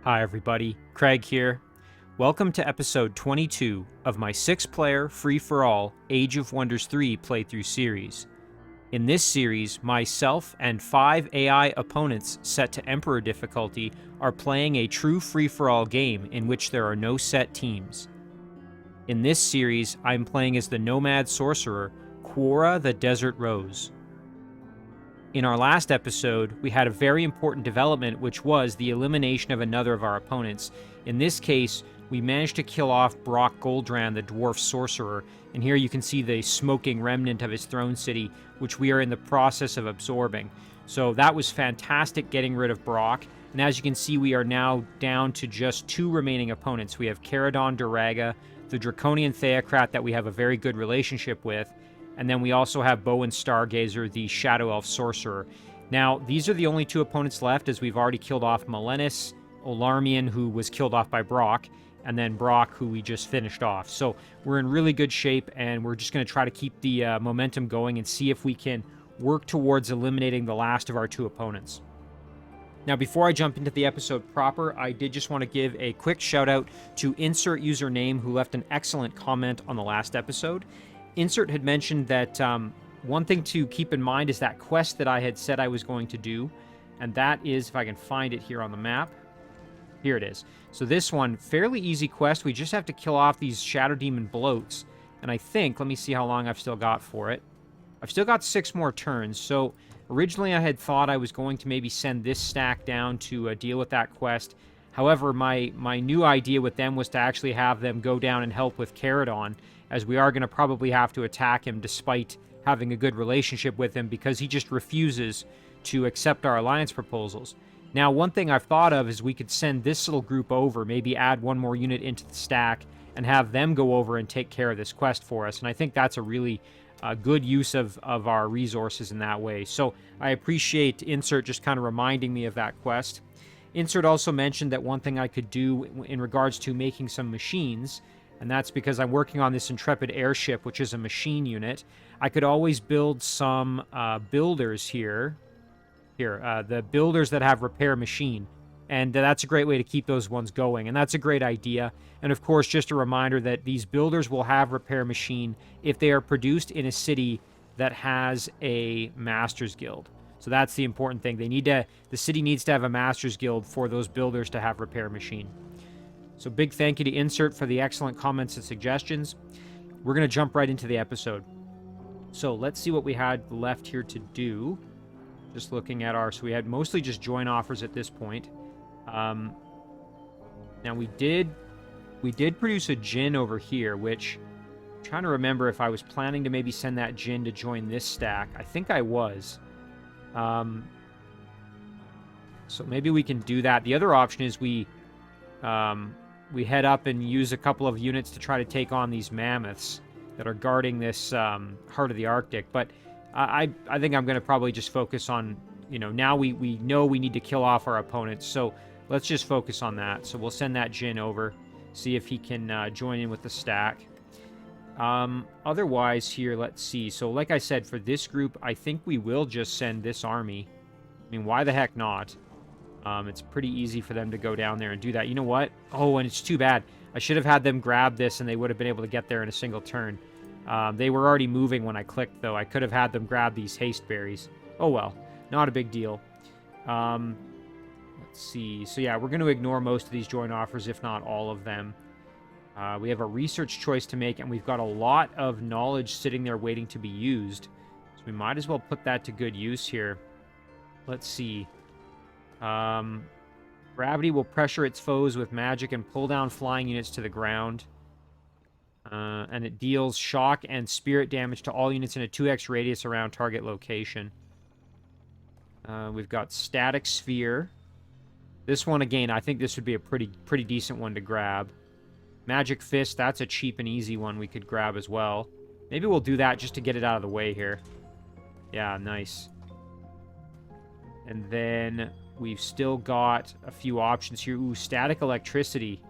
Hi everybody, Craig here. Welcome to episode 22 of my 6-player free-for-all Age of Wonders 3 playthrough series. In this series, myself and 5 AI opponents set to Emperor difficulty are playing a true free-for-all game in which there are no set teams. In this series, I'm playing as the Nomad Sorcerer, Quora the Desert Rose. In our last episode, we had a very important development, which was the elimination of another of our opponents. In this case, we managed to kill off Brock Goldran, the Dwarf Sorcerer, and here you can see the smoking remnant of his throne city, which we are in the process of absorbing. So that was fantastic, getting rid of Brock, and as you can see, we are now down to just 2 remaining opponents. We have Caradon Duraga, the Draconian Theocrat that we have a very good relationship with, and then we also have Bowen Stargazer, the Shadow Elf Sorcerer. Now, these are the only 2 opponents left, as we've already killed off Melenis, Olarmian, who was killed off by Brock, and then Brock, who we just finished off. So we're in really good shape, and we're just going to try to keep the momentum going and see if we can work towards eliminating the last of our 2 opponents. Now, before I jump into the episode proper, I did just want to give a quick shout out to Insert Username, who left an excellent comment on the last episode. Insert had mentioned that one thing to keep in mind is that quest that I had said I was going to do, and that is, if I can find it here on the map, here it is. So this one, fairly easy quest. We just have to kill off these Shadow Demon bloats, and I think, let me see how long I've still got for it. I've still got 6 more turns, so originally I had thought I was going to maybe send this stack down to deal with that quest. However, my new idea with them was to actually have them go down and help with Caradon, as we are going to probably have to attack him despite having a good relationship with him, because he just refuses to accept our alliance proposals. Now, one thing I've thought of is we could send this little group over, maybe add 1 more unit into the stack, and have them go over and take care of this quest for us. And I think that's a really good use of our resources in that way. So I appreciate Insert just kind of reminding me of that quest. Insert also mentioned that one thing I could do in regards to making some machines, and that's because I'm working on this Intrepid airship, which is a machine unit. I could always build some builders here. The builders that have repair machine. And that's a great way to keep those ones going. And that's a great idea. And of course, just a reminder that these builders will have repair machine if they are produced in a city that has a Master's Guild. So that's the important thing. The city needs to have a Master's Guild for those builders to have repair machine. So big thank you to Insert for the excellent comments and suggestions. We're going to jump right into the episode. So let's see what we had left here to do. Just looking at so we had mostly just join offers at this point. Now we did produce a Djinn over here, which I'm trying to remember if I was planning to maybe send that Djinn to join this stack. I think I was. So maybe we can do that. The other option is we head up and use a couple of units to try to take on these mammoths that are guarding this Heart of the Arctic. But I think I'm going to probably just focus on, now we know we need to kill off our opponents. So let's just focus on that. So we'll send that Djinn over, see if he can join in with the stack. Otherwise here, let's see. So like I said, for this group, I think we will just send this army. I mean, why the heck not? It's pretty easy for them to go down there and do that. You know what? Oh, and it's too bad. I should have had them grab this, and they would have been able to get there in a single turn. They were already moving when I clicked, though. I could have had them grab these haste berries. Oh, well. Not a big deal. Let's see. So, yeah, we're going to ignore most of these joint offers, if not all of them. We have a research choice to make, and we've got a lot of knowledge sitting there waiting to be used. So we might as well put that to good use here. Let's see. Gravity will pressure its foes with magic and pull down flying units to the ground. And it deals shock and spirit damage to all units in a 2x radius around target location. We've got Static Sphere. This one, again, I think this would be a pretty decent one to grab. Magic Fist, that's a cheap and easy one we could grab as well. Maybe we'll do that just to get it out of the way here. Yeah, nice. And then we've still got a few options here. Ooh, Static Electricity.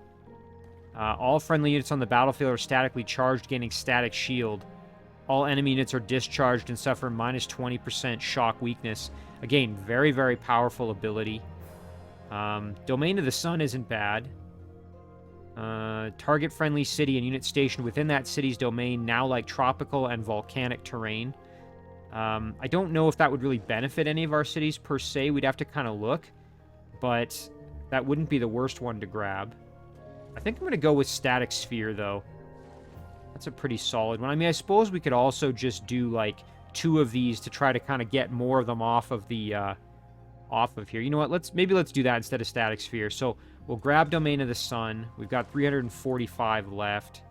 All friendly units on the battlefield are statically charged, gaining static shield. All enemy units are discharged and suffer minus 20% shock weakness. Again, very, very powerful ability. Domain of the Sun isn't bad. Target-friendly city and unit stationed within that city's domain now like tropical and volcanic terrain. I don't know if that would really benefit any of our cities per se. We'd have to kind of look, but that wouldn't be the worst one to grab. I think I'm going to go with Static Sphere, though. That's a pretty solid one. I mean, I suppose we could also just do, like, 2 of these to try to kind of get more of them off of the, off of here. You know what? Maybe let's do that instead of Static Sphere. So we'll grab Domain of the Sun. We've got 345 left.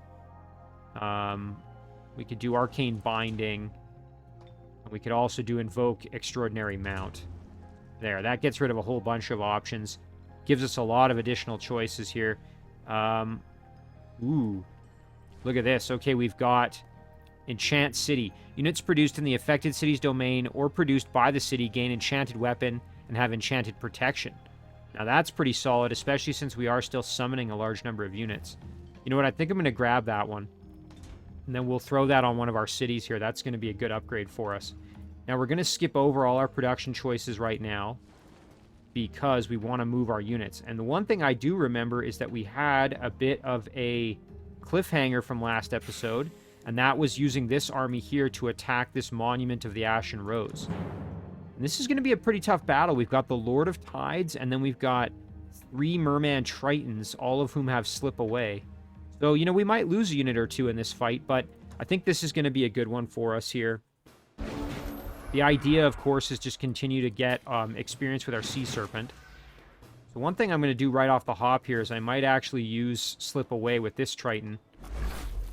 We could do Arcane Binding. And we could also do Invoke Extraordinary Mount. There, that gets rid of a whole bunch of options. Gives us a lot of additional choices here. Ooh. Look at this. Okay, we've got Enchant City. Units produced in the affected city's domain or produced by the city gain enchanted weapon and have enchanted protection. Now that's pretty solid, especially since we are still summoning a large number of units. You know what? I think I'm going to grab that one. And then we'll throw that on one of our cities here. That's going to be a good upgrade for us. Now we're going to skip over all our production choices right now, because we want to move our units. And the one thing I do remember is that we had a bit of a cliffhanger from last episode, and that was using this army here to attack this Monument of the Ashen Rose. And this is going to be a pretty tough battle. We've got the Lord of Tides, and then we've got 3 Merman Tritons, all of whom have Slip Away. So, you know, we might lose a unit or 2 in this fight, but I think this is going to be a good one for us here. The idea, of course, is just continue to get experience with our Sea Serpent. So one thing I'm going to do right off the hop here is I might actually use Slip Away with this Triton,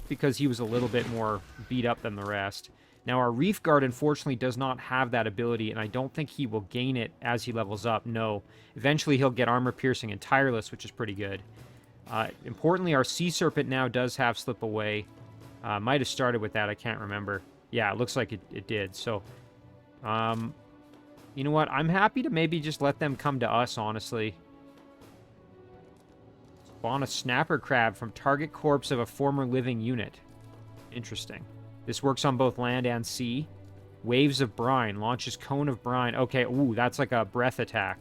because he was a little bit more beat up than the rest. Now, our Reef Guard, unfortunately, does not have that ability, and I don't think he will gain it as he levels up, no. Eventually, he'll get Armor Piercing and Tireless, which is pretty good. Importantly, our Sea Serpent now does have Slip Away. Might have started with that, I can't remember. Yeah, it looks like it did, so... you know what? I'm happy to maybe just let them come to us, honestly. Spawn a Snapper Crab from target corpse of a former living unit. Interesting. This works on both land and sea. Waves of Brine. Launches Cone of Brine. Okay, ooh, that's like a breath attack.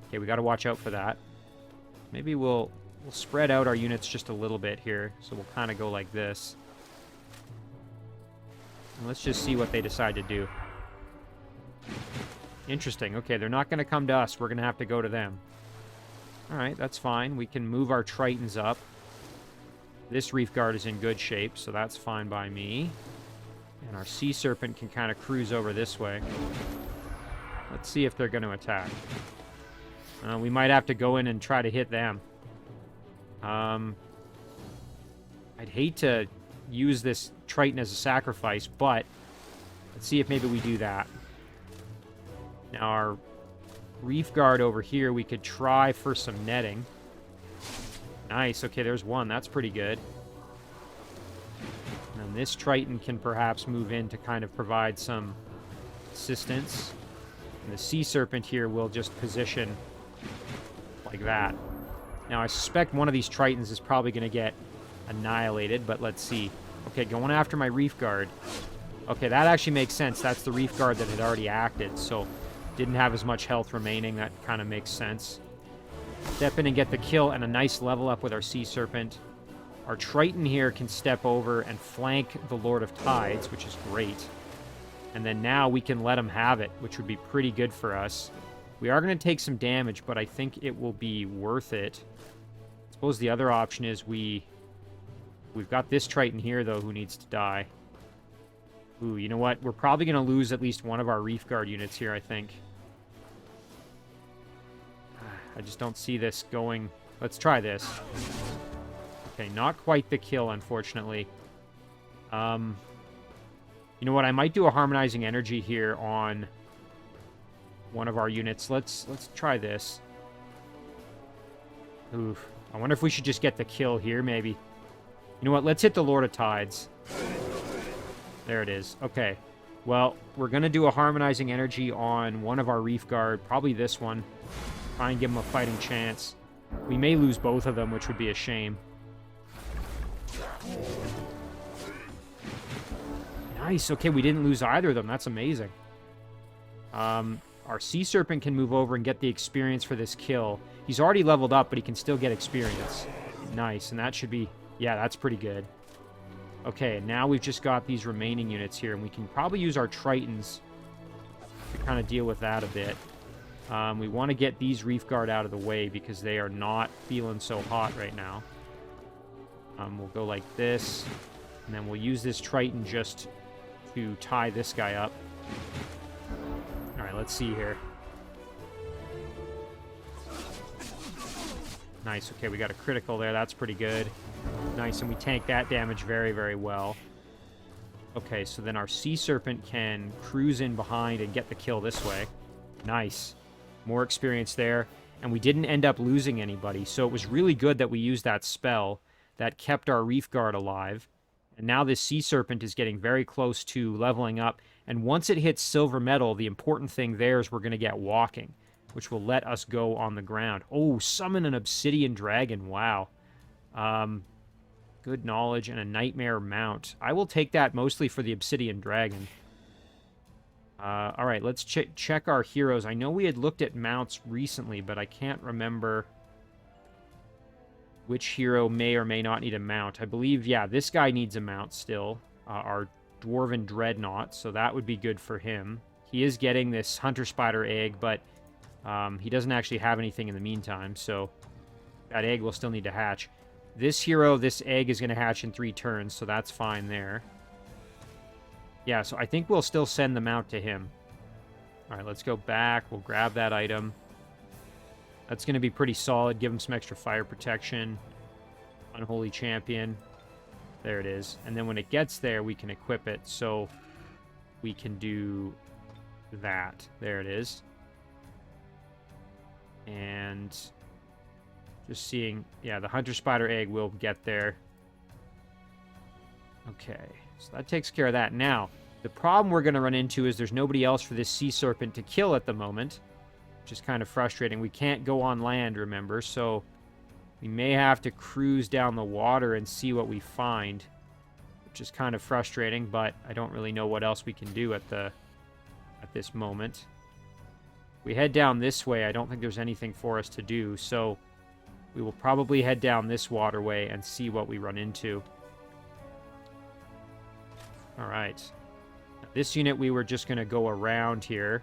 Okay, we gotta watch out for that. Maybe we'll spread out our units just a little bit here. So we'll kind of go like this. And let's just see what they decide to do. Interesting. Okay, they're not going to come to us. We're going to have to go to them. Alright, that's fine. We can move our Tritons up. This Reef Guard is in good shape, so that's fine by me. And our Sea Serpent can kind of cruise over this way. Let's see if they're going to attack. We might have to go in and try to hit them. I'd hate to use this Triton as a sacrifice, but let's see if maybe we do that. Now, our Reef Guard over here, we could try for some netting. Nice. Okay, there's one. That's pretty good. And this Triton can perhaps move in to kind of provide some assistance. And the Sea Serpent here will just position like that. Now, I suspect one of these Tritons is probably going to get annihilated, but let's see. Okay, going after my Reef Guard. Okay, that actually makes sense. That's the Reef Guard that had already acted, so... Didn't have as much health remaining. That kind of makes sense. Step in and get the kill and a nice level up with our Sea Serpent. Our Triton here can step over and flank the Lord of Tides, which is great. And then now we can let him have it, which would be pretty good for us. We are going to take some damage, but I think it will be worth it. I suppose the other option is we've got this Triton here, though, who needs to die. Ooh, you know what? We're probably going to lose at least one of our Reef Guard units here, I think. I just don't see this going... Let's try this. Okay, not quite the kill, unfortunately. You know what? I might do a Harmonizing Energy here on one of our units. Let's try this. Oof. I wonder if we should just get the kill here, maybe. You know what? Let's hit the Lord of Tides. There it is. Okay. Well, we're going to do a Harmonizing Energy on one of our Reef Guard. Probably this one. Try and give them a fighting chance. We may lose both of them, which would be a shame. Nice. Okay, we didn't lose either of them. That's amazing. our Sea Serpent can move over and get the experience for this kill. He's already leveled up, but he can still get experience. Nice, and that should be... Yeah, that's pretty good. Okay, now we've just got these remaining units here, and we can probably use our Tritons to kind of deal with that a bit. We want to get these Reef Guard out of the way because they are not feeling so hot right now. We'll go like this, and then we'll use this Triton just to tie this guy up. Alright, let's see here. Nice, okay, we got a critical there, that's pretty good. Nice, and we tank that damage very, very well. Okay, so then our Sea Serpent can cruise in behind and get the kill this way. Nice. More experience there. And we didn't end up losing anybody, so it was really good that we used that spell that kept our Reef Guard alive. And now this Sea Serpent is getting very close to leveling up. And once it hits silver metal, the important thing there is we're going to get walking, which will let us go on the ground. Oh, summon an Obsidian Dragon. Wow. Good knowledge and a Nightmare Mount. I will take that mostly for the Obsidian Dragon. All right, let's check our heroes. I know we had looked at mounts recently, but I can't remember which hero may or may not need a mount. I believe, yeah, this guy needs a mount still. Our Dwarven Dreadnought, so that would be good for him. He is getting this Hunter Spider egg, but he doesn't actually have anything in the meantime, so that egg will still need to hatch. This hero, this egg is going to hatch in 3 turns, so that's fine there. Yeah, so I think we'll still send the mount to him. All right, let's go back. We'll grab that item. That's going to be pretty solid. Give him some extra fire protection. Unholy Champion. There it is. And then when it gets there, we can equip it. So we can do that. There it is. And just seeing... Yeah, the Hunter Spider egg will get there. Okay. So that takes care of that. Now, the problem we're going to run into is there's nobody else for this Sea Serpent to kill at the moment, which is kind of frustrating. We can't go on land, remember, so we may have to cruise down the water and see what we find, which is kind of frustrating, but I don't really know what else we can do at this moment. We head down this way. I don't think there's anything for us to do, so we will probably head down this waterway and see what we run into. All right. This unit, we were just going to go around here.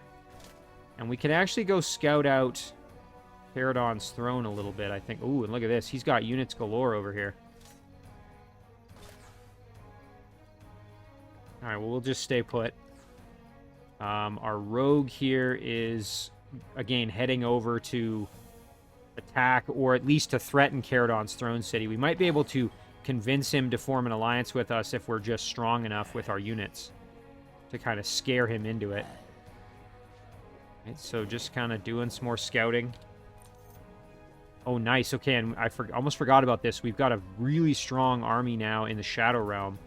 And we can actually go scout out Caradon's throne a little bit, I think. Ooh, and look at this. He's got units galore over here. All right, well, we'll just stay put. Our rogue here is, again, heading over to attack, or at least to threaten Caradon's throne city. We might be able to convince him to form an alliance with us if we're just strong enough with our units to kind of scare him into it. Right, so just kind of doing some more scouting. Oh, nice. Okay, and I almost forgot about this. We've got a really strong army now in the Shadow Realm.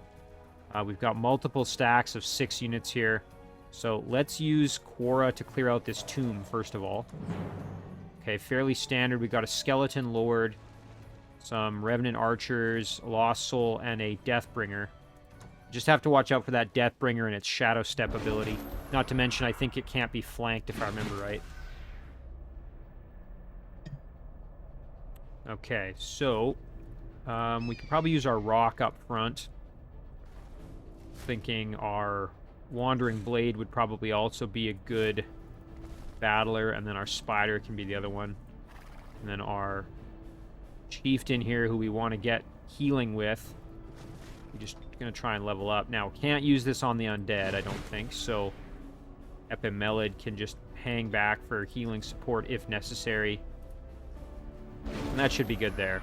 We've got multiple stacks of 6 units here. So let's use Quora to clear out this tomb, first of all. Okay, fairly standard. We've got a Skeleton Lord, some Revenant Archers, a Lost Soul, and a Deathbringer. Just have to watch out for that Deathbringer and its Shadow Step ability. Not to mention, I think it can't be flanked, if I remember right. Okay, so we could probably use our Rock up front. Thinking our Wandering Blade would probably also be a good battler, and then our Spider can be the other one. And then our Chieftain here, who we want to get healing with. We're just going to try and level up. Now, can't use this on the undead, I don't think, so Epimelid can just hang back for healing support if necessary. And that should be good there.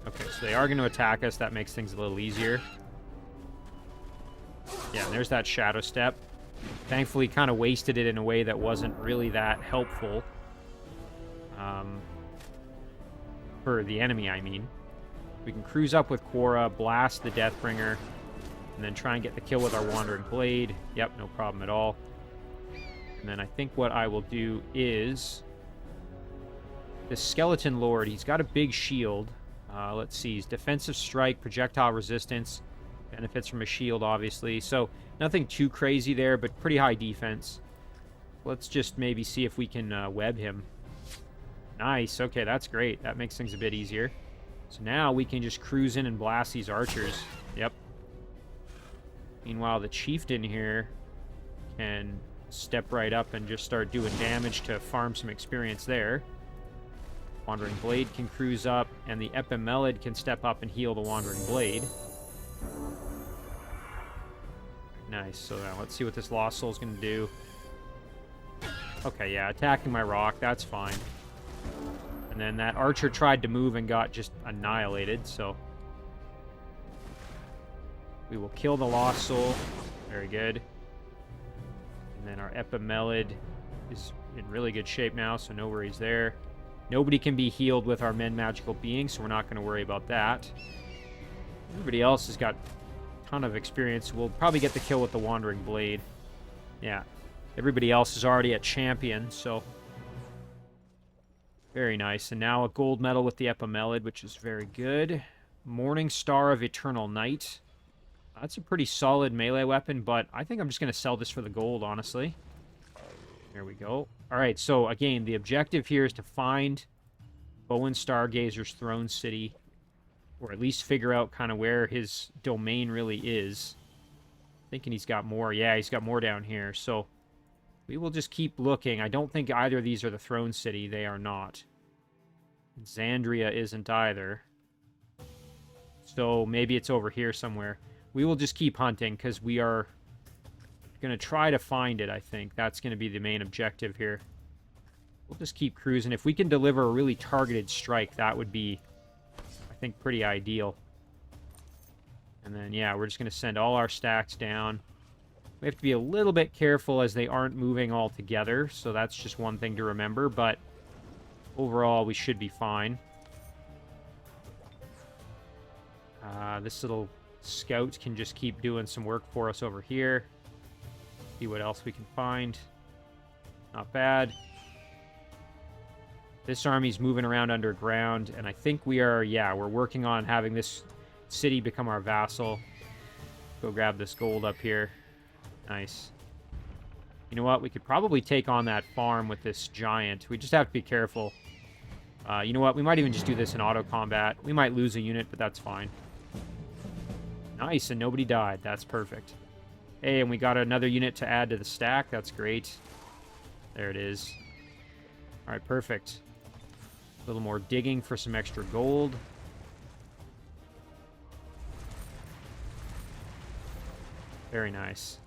Okay, so they are going to attack us. That makes things a little easier. Yeah, and there's that Shadow Step. Thankfully, kind of wasted it in a way that wasn't really that helpful. For the enemy, I mean. We can cruise up with Quora, blast the Deathbringer, and then try and get the kill with our Wandering Blade. Yep, no problem at all. And then I think what I will do is... the Skeleton Lord, he's got a big shield. Let's see, he's defensive strike, projectile resistance, benefits from a shield, obviously. So nothing too crazy there, but pretty high defense. Let's just maybe see if we can web him. Nice. Okay, that's great. That makes things a bit easier. So now we can just cruise in and blast these archers. Yep. Meanwhile, the chieftain here can step right up and just start doing damage to farm some experience there. Wandering Blade can cruise up, and the Epimelid can step up and heal the Wandering Blade. Nice. So now let's see what this Lost Soul's going to do. Okay, yeah, attacking my rock, that's fine. And then that archer tried to move and got just annihilated, so... we will kill the Lost Soul. Very good. And then our Epimelid is in really good shape now, so no worries there. Nobody can be healed with our men magical beings, so we're not going to worry about that. Everybody else has got a ton of experience. We'll probably get the kill with the Wandering Blade. Yeah. Everybody else is already at champion, so... very nice. And now a gold medal with the Epimelid, which is very good. Morning Star of Eternal Night. That's a pretty solid melee weapon, but I think I'm just going to sell this for the gold, honestly. There we go. All right, so again, the objective here is to find Bowen Stargazer's throne city, or at least figure out kind of where his domain really is. Thinking he's got more. Yeah, he's got more down here, so we will just keep looking. I don't think either of these are the throne city. They are not. Xandria isn't either. So maybe it's over here somewhere. We will just keep hunting, because we are going to try to find it, I think. That's going to be the main objective here. We'll just keep cruising. If we can deliver a really targeted strike, that would be, I think, pretty ideal. And then, yeah, we're just going to send all our stacks down. We have to be a little bit careful as they aren't moving all together, so that's just one thing to remember, but overall, we should be fine. This little scout can just keep doing some work for us over here. See what else we can find. Not bad. This army's moving around underground, and I think we are, yeah, we're working on having this city become our vassal. Go grab this gold up here. Nice. You know what? We could probably take on that farm with this giant. We just have to be careful. You know what? We might even just do this in auto combat. We might lose a unit, but that's fine. Nice, and nobody died. That's perfect. Hey, and we got another unit to add to the stack. That's great. There it is. All right, perfect. A little more digging for some extra gold. Very nice.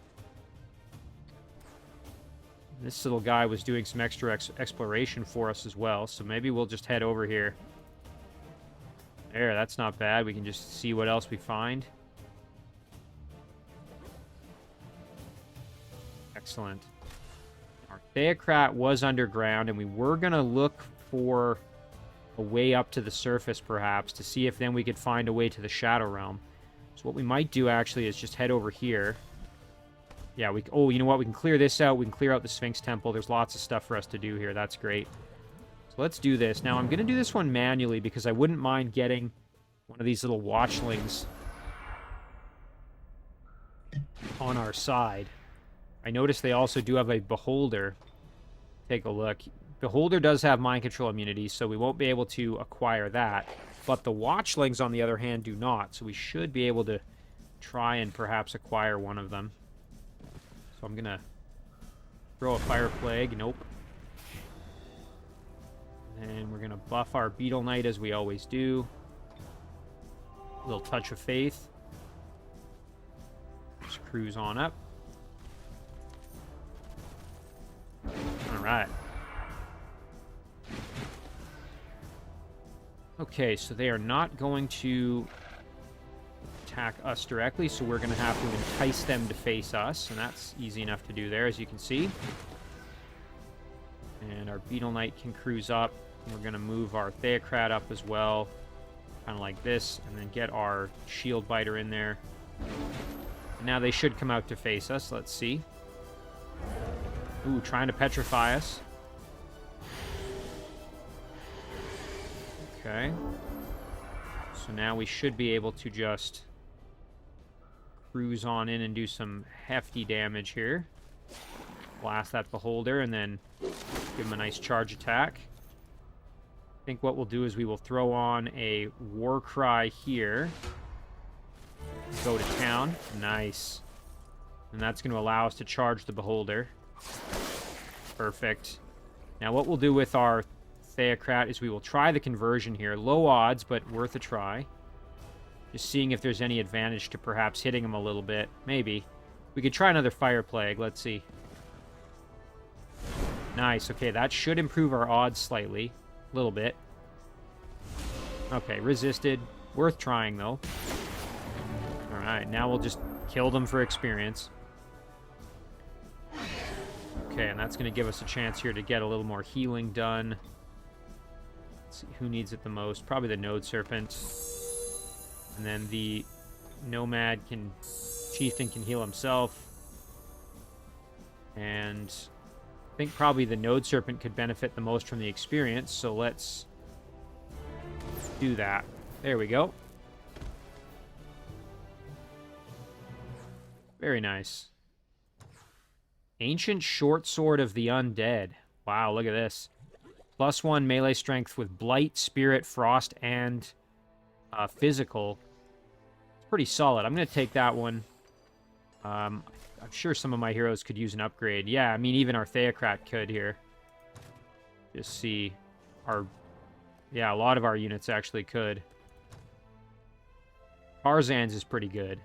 This little guy was doing some extra exploration for us as well, so maybe we'll just head over here. There, that's not bad. We can just see what else we find. Excellent. Our Theocrat was underground, and we were going to look for a way up to the surface, perhaps, to see if then we could find a way to the Shadow Realm. So what we might do, actually, is just head over here. Yeah, oh, you know what? We can clear this out. We can clear out the Sphinx Temple. There's lots of stuff for us to do here. That's great. So let's do this. Now, I'm going to do this one manually because I wouldn't mind getting one of these little watchlings on our side. I noticed they also do have a Beholder. Take a look. Beholder does have mind control immunity, so we won't be able to acquire that. But the watchlings, on the other hand, do not. So we should be able to try and perhaps acquire one of them. So I'm going to throw a Fire Plague. Nope. And we're going to buff our Beetle Knight as we always do. A little touch of faith. Just cruise on up. All right. Okay, so they are not going to attack us directly, so we're going to have to entice them to face us, and that's easy enough to do there, as you can see. And our Beetle Knight can cruise up. We're going to move our Theocrat up as well, kind of like this, and then get our Shield Biter in there. And now they should come out to face us. Let's see. Ooh, trying to petrify us. Okay. So now we should be able to just cruise on in and do some hefty damage here. blast that beholder and then give him a nice charge attack. I think what we'll do is we will throw on a war cry here. Go to town. Nice. And that's going to allow us to charge the beholder. Perfect. Now what we'll do with our Theocrat is we will try the conversion here. Low odds, but worth a try. Just seeing if there's any advantage to perhaps hitting him a little bit. Maybe. We could try another Fire Plague. Let's see. Nice. Okay, that should improve our odds slightly. A little bit. Okay, resisted. Worth trying, though. Alright, now we'll just kill them for experience. Okay, and that's going to give us a chance here to get a little more healing done. Let's see, who needs it the most? Probably the Node Serpent. And then the Nomad Chieftain can heal himself. And I think probably the Node Serpent could benefit the most from the experience, so let's do that. There we go. Very nice. Ancient Short Sword of the Undead. Wow, look at this. +1 melee strength with Blight, Spirit, Frost, and Physical. It's pretty solid. I'm going to take that one. I'm sure some of my heroes could use an upgrade. Yeah, I mean, even our Theocrat could here. Just see our... Yeah, a lot of our units actually could. Tarzan's is pretty good.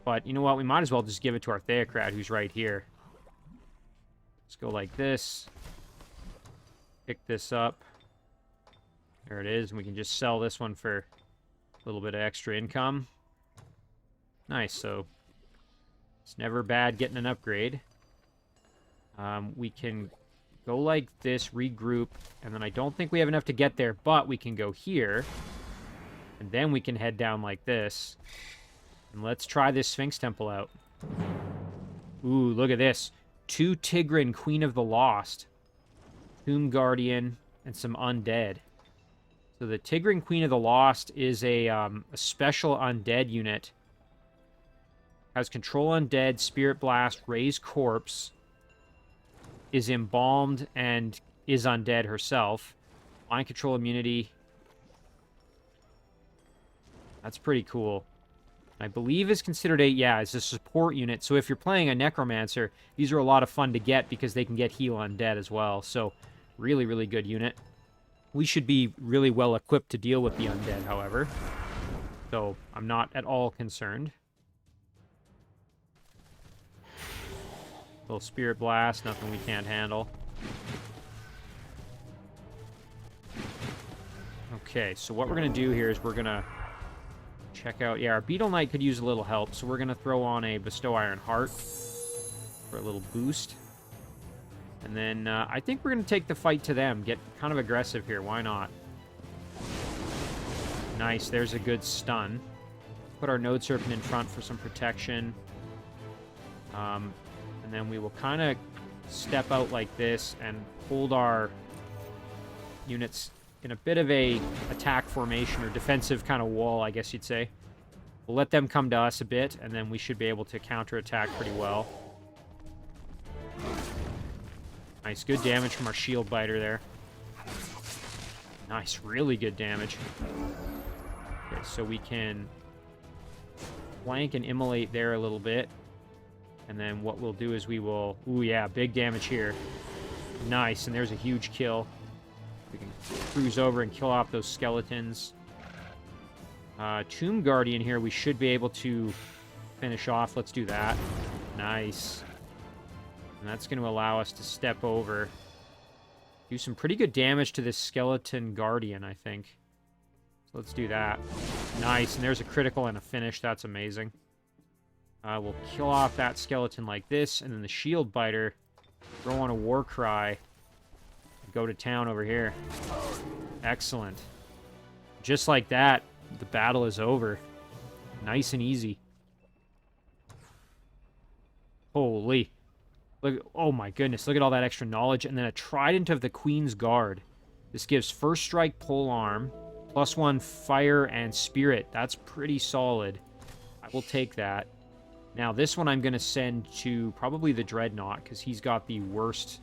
But, you know what? We might as well just give it to our Theocrat, who's right here. Let's go like this. Pick this up. There it is. And we can just sell this one for a little bit of extra income. Nice. So, it's never bad getting an upgrade. We can go like this, regroup, and then I don't think we have enough to get there, but we can go here. And then we can head down like this. And let's try this Sphinx Temple out. Ooh, look at this. 2 Tigran, Queen of the Lost. Tomb Guardian, and some undead. So the Tigran, Queen of the Lost is a special undead unit. Has control undead, Spirit Blast, Raise Corpse. Is embalmed and is undead herself. Mind control immunity. That's pretty cool. I believe is considered is a support unit. So if you're playing a Necromancer, these are a lot of fun to get because they can get heal undead as well. So really, really good unit. We should be really well equipped to deal with the undead, however. So I'm not at all concerned. Little Spirit Blast, nothing we can't handle. Okay, so what we're going to do here is we're going to check out... Yeah, our Beetle Knight could use a little help, so we're going to throw on a Bestow Iron Heart for a little boost. And then I think we're going to take the fight to them. Get kind of aggressive here. Why not? Nice. There's a good stun. Put our Node Serpent in front for some protection. And then we will kind of step out like this and hold our units in a bit of a attack formation or defensive kind of wall, I guess you'd say. We'll let them come to us a bit, and then we should be able to counterattack pretty well. Nice, good damage from our Shield Biter there. Nice, really good damage. Okay, so we can flank and immolate there a little bit. And then what we'll do is we will... Ooh, yeah, big damage here. Nice, and there's a huge kill. We can cruise over and kill off those skeletons. Tomb Guardian here, we should be able to finish off. Let's do that. Nice. And that's going to allow us to step over. Do some pretty good damage to this Skeleton Guardian, I think. So let's do that. Nice, and there's a critical and a finish. That's amazing. We'll kill off that skeleton like this, and then the Shield Biter, throw on a War Cry, and go to town over here. Excellent. Just like that, the battle is over. Nice and easy. Holy. Look, oh my goodness, look at all that extra knowledge. And then a Trident of the Queen's Guard. This gives First Strike, Pole Arm, +1 fire and spirit. That's pretty solid. I will take that. Now, this one I'm going to send to probably the Dreadnought, because he's got the worst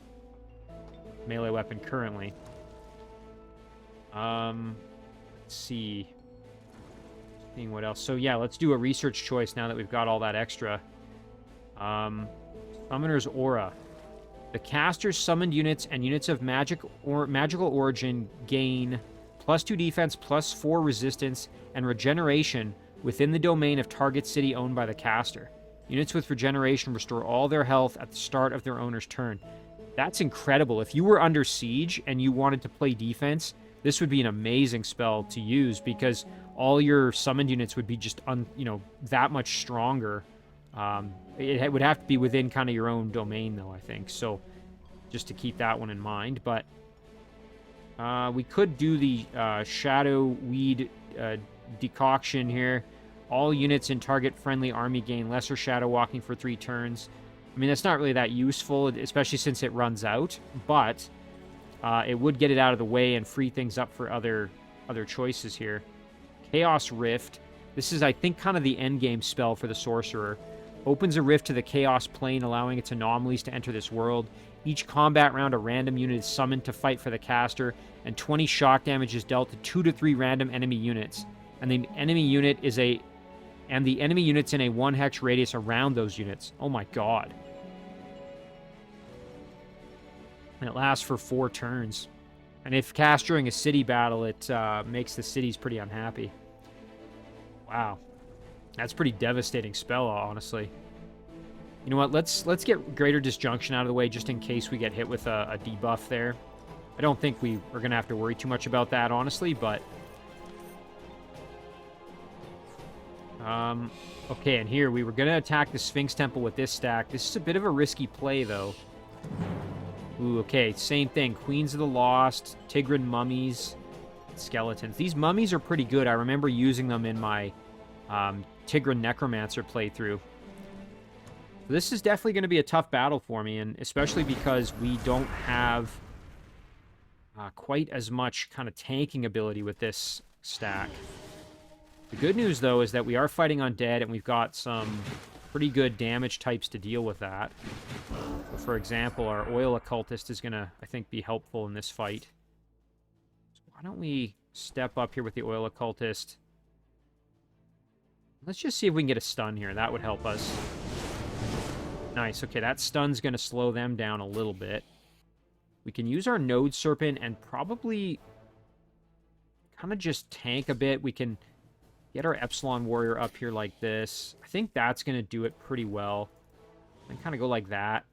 melee weapon currently. Let's see. Seeing what else. So, yeah, let's do a research choice now that we've got all that extra. Summoner's Aura. The caster's summoned units and units of magical origin gain +2 defense, +4 resistance, and regeneration within the domain of target city owned by the caster. Units with regeneration restore all their health at the start of their owner's turn. That's incredible. If you were under siege and you wanted to play defense, this would be an amazing spell to use because all your summoned units would be just, that much stronger. It would have to be within kind of your own domain, though, I think. So just to keep that one in mind. But we could do the Shadow Weed decoction here. All units in target-friendly army gain lesser shadow walking for 3 turns. I mean, that's not really that useful, especially since it runs out. But it would get it out of the way and free things up for other choices here. Chaos Rift. This is, I think, kind of the endgame spell for the Sorcerer. Opens a rift to the Chaos Plane, allowing its anomalies to enter this world. Each combat round, a random unit is summoned to fight for the caster, and 20 shock damage is dealt to 2 to 3 random enemy units. And the enemy units in a 1 hex radius around those units. Oh my god. And it lasts for 4 turns. And if cast during a city battle, it makes the cities pretty unhappy. Wow. That's a pretty devastating spell, honestly. You know what? Let's get Greater Disjunction out of the way just in case we get hit with a debuff there. I don't think we're going to have to worry too much about that, honestly, but... Okay, and here, we were going to attack the Sphinx Temple with this stack. This is a bit of a risky play, though. Ooh, okay, same thing. Queens of the Lost, Tigran Mummies, Skeletons. These mummies are pretty good. I remember using them in my Tigran Necromancer playthrough. This is definitely going to be a tough battle for me, and especially because we don't have quite as much kind of tanking ability with this stack. The good news, though, is that we are fighting undead, and we've got some pretty good damage types to deal with that. So for example, our Oil Occultist is going to, I think, be helpful in this fight. So why don't we step up here with the Oil Occultist? Let's just see if we can get a stun here. That would help us. Nice. Okay, that stun's going to slow them down a little bit. We can use our Node Serpent and probably kind of just tank a bit. We can get our Epsilon Warrior up here like this. I think that's going to do it pretty well. And kind of go like that.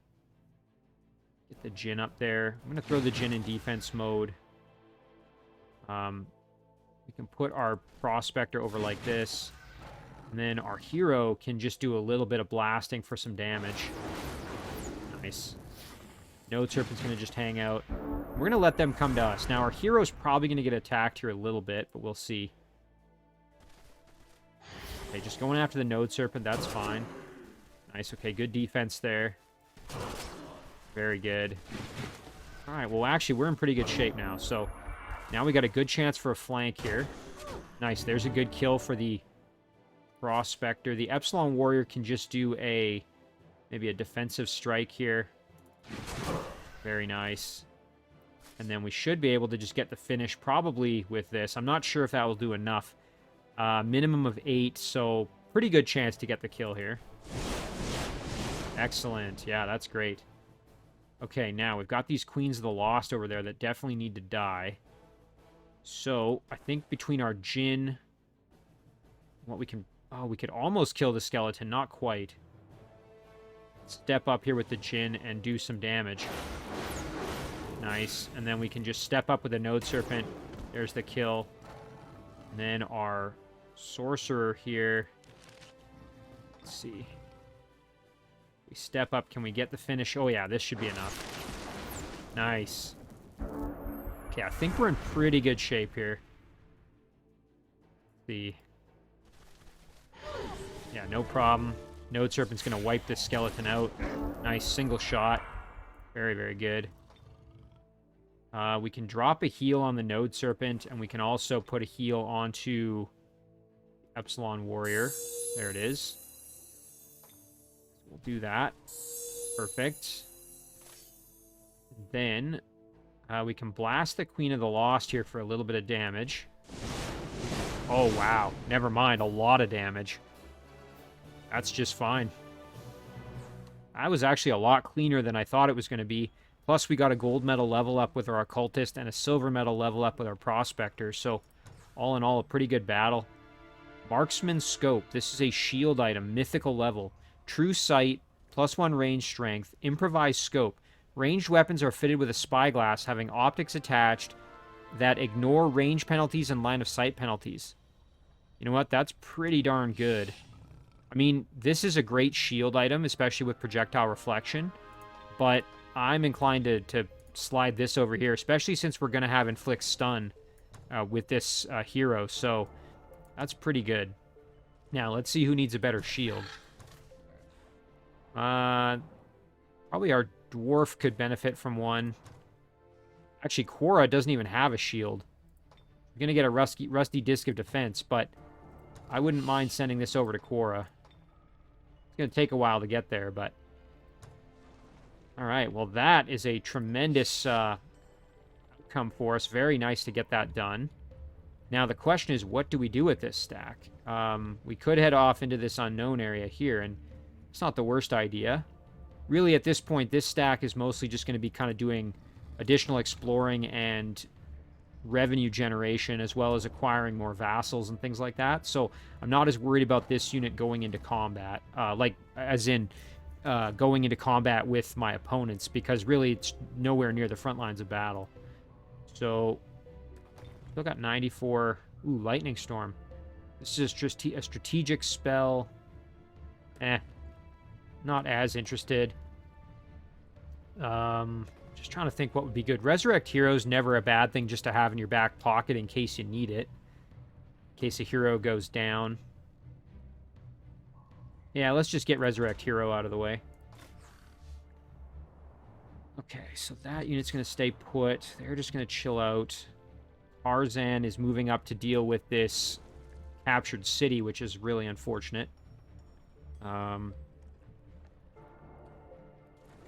Get the Djinn up there. I'm going to throw the Djinn in defense mode. We can put our Prospector over like this. And then our hero can just do a little bit of blasting for some damage. Nice. Node Serpent's going to just hang out. We're going to let them come to us. Now, our hero's probably going to get attacked here a little bit, but we'll see. Okay, just going after the Node Serpent, that's fine. Nice, okay, good defense there. Very good. Alright, well, actually, we're in pretty good shape now, so now we got a good chance for a flank here. Nice, there's a good kill for the Prospector. The Epsilon Warrior can just do maybe a defensive strike here. Very nice. And then we should be able to just get the finish probably with this. I'm not sure if that will do enough. Minimum of 8, so pretty good chance to get the kill here. Excellent. Yeah, that's great. Okay, now we've got these Queens of the Lost over there that definitely need to die. So I think between our Djinn, what we can... Oh, we could almost kill the skeleton. Not quite. Step up here with the Djinn and do some damage. Nice. And then we can just step up with the Node Serpent. There's the kill. And then our Sorcerer here. Let's see. We step up. Can we get the finish? Oh, yeah. This should be enough. Nice. Okay, I think we're in pretty good shape here. See. Yeah, no problem. Node Serpent's going to wipe this skeleton out. Nice single shot. Very, very good. We can drop a heal on the Node Serpent, and we can also put a heal onto Epsilon Warrior. There it is. We'll do that. Perfect. Then we can blast the Queen of the Lost here for a little bit of damage. Oh, wow. Never mind. A lot of damage. That's just fine. That was actually a lot cleaner than I thought it was going to be. Plus, we got a gold medal level up with our Occultist and a silver medal level up with our Prospector. So, all in all, a pretty good battle. Marksman Scope. This is a shield item, mythical level. True Sight, +1 range strength, improvised scope. Ranged weapons are fitted with a spyglass having optics attached that ignore range penalties and line of sight penalties. You know what? That's pretty darn good. I mean, this is a great shield item, especially with projectile reflection, but I'm inclined to slide this over here, especially since we're going to have Inflict Stun with this hero, so that's pretty good. Now, let's see who needs a better shield. Probably our Dwarf could benefit from one. Actually, Quora doesn't even have a shield. We're going to get a rusty Disc of Defense, but I wouldn't mind sending this over to Quora. It's going to take a while to get there, but... Alright, well that is a tremendous outcome for us. Very nice to get that done. Now the question is, what do we do with this stack? We could head off into this unknown area here, and it's not the worst idea. Really, at this point, this stack is mostly just going to be kind of doing additional exploring and revenue generation, as well as acquiring more vassals and things like that. So I'm not as worried about this unit going into combat, going into combat with my opponents, because really it's nowhere near the front lines of battle. So, still got 94. Ooh, Lightning Storm. This is just a strategic spell. Not as interested. Just trying to think what would be good. Resurrect Heroes, never a bad thing just to have in your back pocket in case you need it. In case a hero goes down. Yeah, let's just get Resurrect Hero out of the way. Okay, so that unit's going to stay put. They're just going to chill out. Tarzan is moving up to deal with this captured city, which is really unfortunate.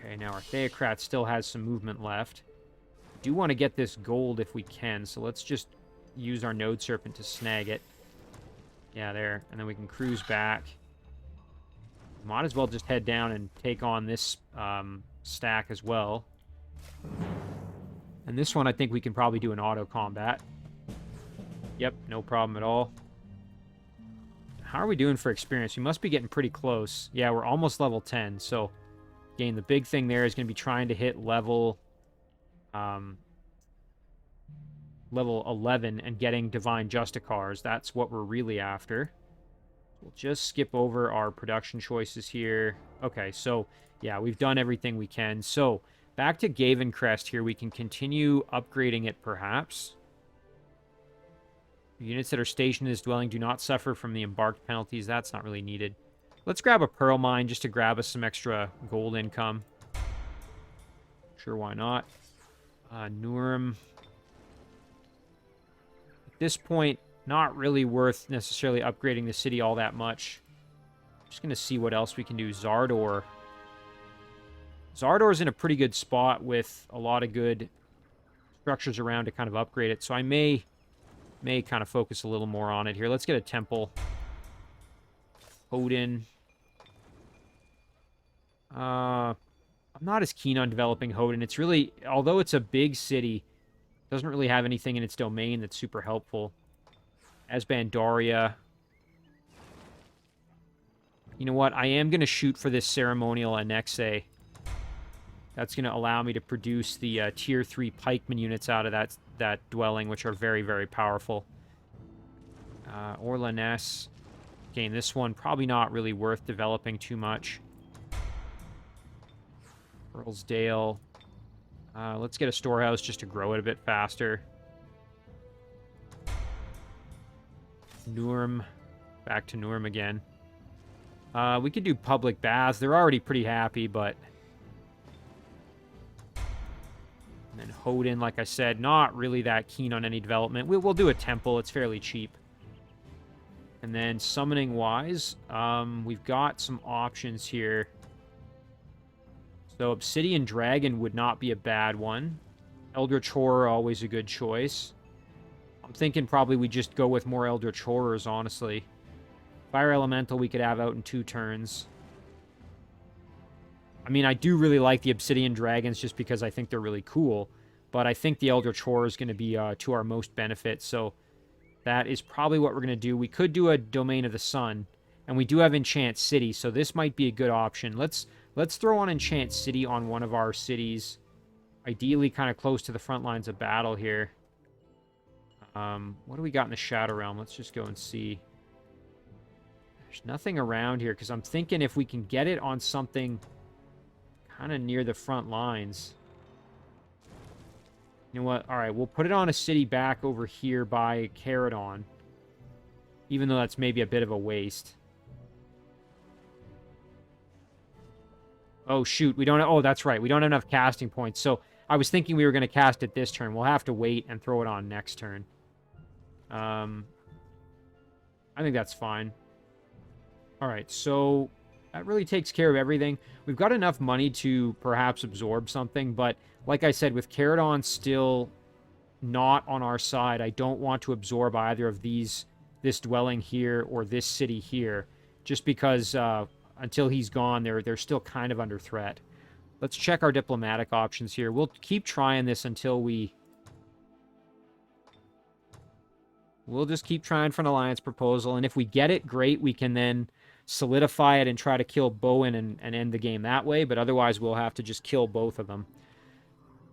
Okay, now our Theocrat still has some movement left. We do want to get this gold if we can, so let's just use our Node Serpent to snag it. Yeah, there. And then we can cruise back. Might as well just head down and take on this stack as well. And this one, I think we can probably do an auto combat. Yep, no problem at all. How are we doing for experience? We must be getting pretty close. Yeah, we're almost level 10, so... Again, the big thing there is going to be trying to hit level 11 and getting Divine Justicars. That's what we're really after. We'll just skip over our production choices here. Okay, so, yeah, we've done everything we can. So, back to Gavencrest here. We can continue upgrading it, perhaps. Units that are stationed in this dwelling do not suffer from the embarked penalties. That's not really needed. Let's grab a Pearl Mine just to grab us some extra gold income. Sure, why not? Nurem. At this point, not really worth necessarily upgrading the city all that much. Just going to see what else we can do. Zardor. Zardor's in a pretty good spot with a lot of good structures around to kind of upgrade it. So I may kind of focus a little more on it here. Let's get a temple. Odin. I'm not as keen on developing Hodin. It's really, although it's a big city, it doesn't really have anything in its domain that's super helpful. Asbandaria. You know what? I am going to shoot for this Ceremonial Annexe. That's going to allow me to produce the Tier 3 Pikeman units out of that dwelling, which are very, very powerful. Orlaness. Again, this one probably not really worth developing too much. Earlsdale. Let's get a storehouse just to grow it a bit faster. Nurem. Back to Nurem again. We could do public baths. They're already pretty happy, but... And then Hodin, like I said, not really that keen on any development. We'll do a temple. It's fairly cheap. And then summoning-wise, we've got some options here. So Obsidian Dragon would not be a bad one. Eldritch Horror, always a good choice. I'm thinking probably we just go with more Eldritch Horrors, honestly. Fire Elemental we could have out in 2 turns. I mean, I do really like the Obsidian Dragons just because I think they're really cool. But I think the Eldritch Horror is going to be to our most benefit. So that is probably what we're going to do. We could do a Domain of the Sun. And we do have Enchant City, so this might be a good option. Let's throw on Enchant City on one of our cities. Ideally kind of close to the front lines of battle here. What do we got in the Shadow Realm? Let's just go and see. There's nothing around here, because I'm thinking if we can get it on something kind of near the front lines. You know what? All right, we'll put it on a city back over here by Caradon. Even though that's maybe a bit of a waste. Oh, shoot. We don't... Oh, that's right. We don't have enough casting points. So I was thinking we were going to cast it this turn. We'll have to wait and throw it on next turn. I think that's fine. All right, so that really takes care of everything. We've got enough money to perhaps absorb something, but like I said, with Caradon still not on our side, I don't want to absorb either of these, this dwelling here or this city here, just because until he's gone, they're still kind of under threat. Let's check our diplomatic options here. We'll keep trying this until we... We'll just keep trying for an alliance proposal, and if we get it, great. We can then solidify it and try to kill Bowen and end the game that way, but otherwise we'll have to just kill both of them.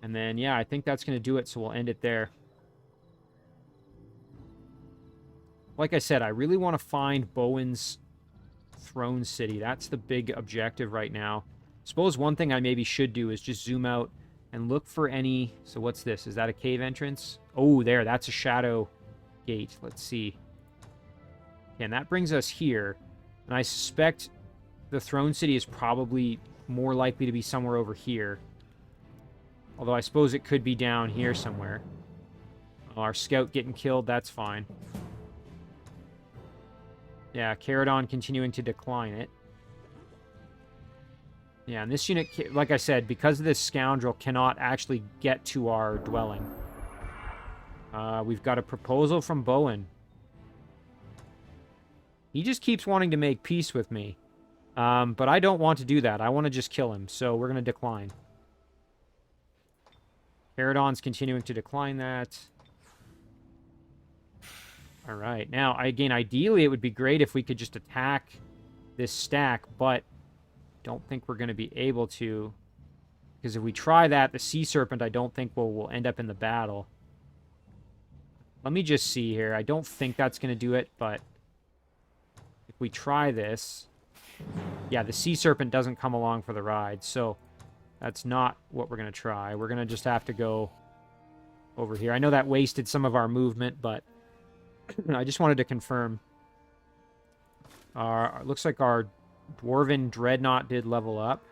And then, yeah, I think that's going to do it, so we'll end it there. Like I said, I really want to find Bowen's throne city. That's the big objective right now. Suppose one thing I maybe should do is just zoom out and look for any... So what's this? Is that a cave entrance? Oh, there. That's a shadow gate. Let's see. Okay, and that brings us here. And I suspect the throne city is probably more likely to be somewhere over here. Although I suppose it could be down here somewhere. Oh, our scout getting killed, that's fine. Yeah, Caradon continuing to decline it. Yeah, and this unit, like I said, because of this scoundrel, cannot actually get to our dwelling. We've got a proposal from Bowen. He just keeps wanting to make peace with me. But I don't want to do that. I want to just kill him, so we're going to decline. Caradon's continuing to decline that. Alright, now, again, ideally it would be great if we could just attack this stack, but don't think we're going to be able to. Because if we try that, the Sea Serpent I don't think will end up in the battle. Let me just see here. I don't think that's going to do it, but if we try this... Yeah, the Sea Serpent doesn't come along for the ride, so that's not what we're going to try. We're going to just have to go over here. I know that wasted some of our movement, but I just wanted to confirm. Looks like our Dwarven Dreadnought did level up.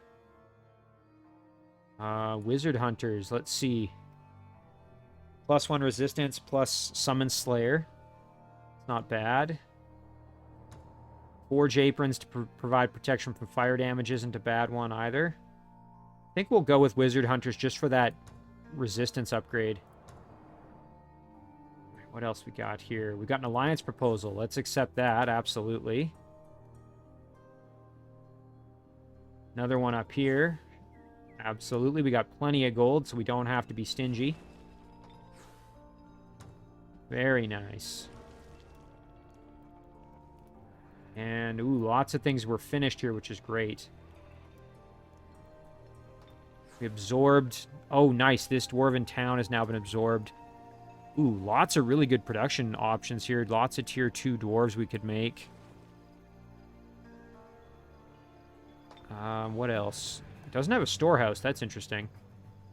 Wizard Hunters, let's see. +1 resistance, plus Summon Slayer. It's not bad. Forge Aprons to provide protection from fire damage isn't a bad one either. I think we'll go with Wizard Hunters just for that resistance upgrade. What else we got here? We got an alliance proposal. Let's accept that, absolutely. Another one up here. Absolutely, we got plenty of gold, so we don't have to be stingy. Very nice. And, ooh, lots of things were finished here, which is great. We absorbed... Oh, nice. This Dwarven town has now been absorbed. Ooh, lots of really good production options here. Lots of tier 2 dwarves we could make. What else? It doesn't have a storehouse. That's interesting.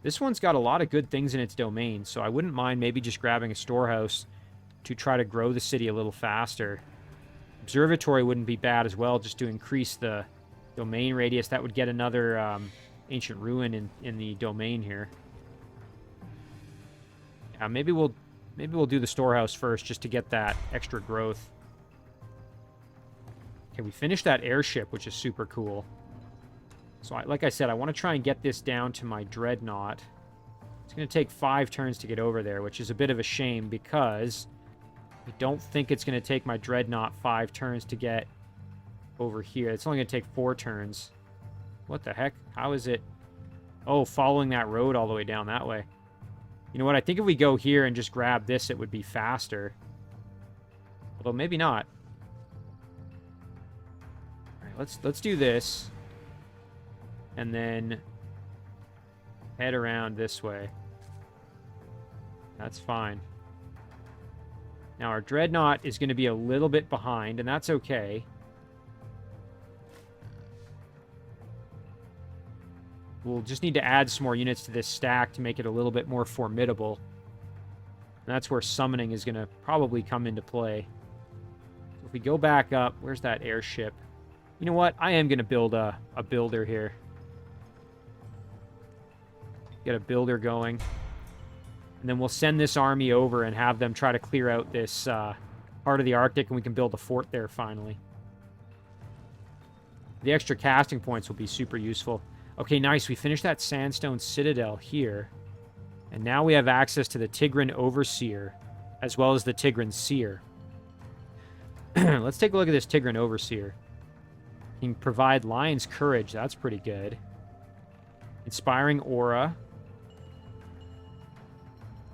This one's got a lot of good things in its domain, so I wouldn't mind maybe just grabbing a storehouse to try to grow the city a little faster. Observatory wouldn't be bad as well, just to increase the domain radius. That would get another ancient ruin in the domain here. Maybe we'll do the storehouse first just to get that extra growth. Okay, we finished that airship, which is super cool. So, like I said, I want to try and get this down to my dreadnought. It's going to take 5 turns to get over there, which is a bit of a shame because I don't think it's going to take my dreadnought 5 turns to get over here. It's only going to take 4 turns. What the heck? How is it? Oh, following that road all the way down that way. You know what? I think if we go here and just grab this, it would be faster. Although maybe not. All right, let's do this. And then head around this way. That's fine. Now, our dreadnought is going to be a little bit behind, and that's okay. We'll just need to add some more units to this stack to make it a little bit more formidable. And that's where summoning is going to probably come into play. So if we go back up, where's that airship? You know what? I am going to build a builder here. Get a builder going. And then we'll send this army over and have them try to clear out this part of the Arctic, and we can build a fort there finally. The extra casting points will be super useful. Okay, nice. We finished that sandstone citadel here. And now we have access to the Tigran Overseer, as well as the Tigran Seer. Let's take a look at this Tigran Overseer. He can provide Lion's Courage. That's pretty good. Inspiring Aura.